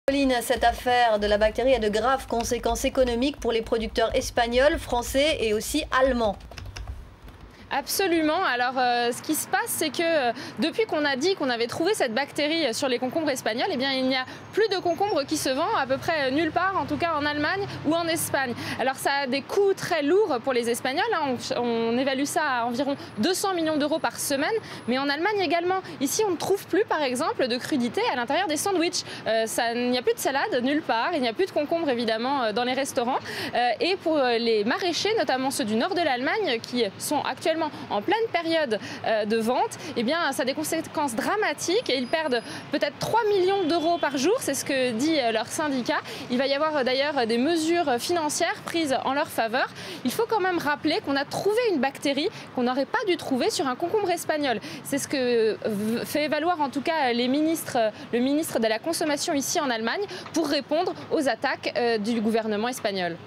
Pauline, cette affaire de la bactérie a de graves conséquences économiques pour les producteurs espagnols, français et aussi allemands. Absolument. Alors, ce qui se passe, c'est que depuis qu'on a dit qu'on avait trouvé cette bactérie sur les concombres espagnols, eh bien, il n'y a plus de concombres qui se vendent à peu près nulle part, en tout cas en Allemagne ou en Espagne. Alors, ça a des coûts très lourds pour les Espagnols. On évalue ça à environ 200 millions d'euros par semaine, mais en Allemagne également. Ici, on ne trouve plus, par exemple, de crudité à l'intérieur des sandwichs. Il n'y a plus de salade nulle part, il n'y a plus de concombres, évidemment, dans les restaurants. Et pour les maraîchers, notamment ceux du nord de l'Allemagne, qui sont actuellement en pleine période de vente, eh bien, ça a des conséquences dramatiques et ils perdent peut-être 3 millions d'euros par jour, c'est ce que dit leur syndicat. Il va y avoir d'ailleurs des mesures financières prises en leur faveur. Il faut quand même rappeler qu'on a trouvé une bactérie qu'on n'aurait pas dû trouver sur un concombre espagnol. C'est ce que fait valoir en tout cas le ministre de la Consommation ici en Allemagne pour répondre aux attaques du gouvernement espagnol.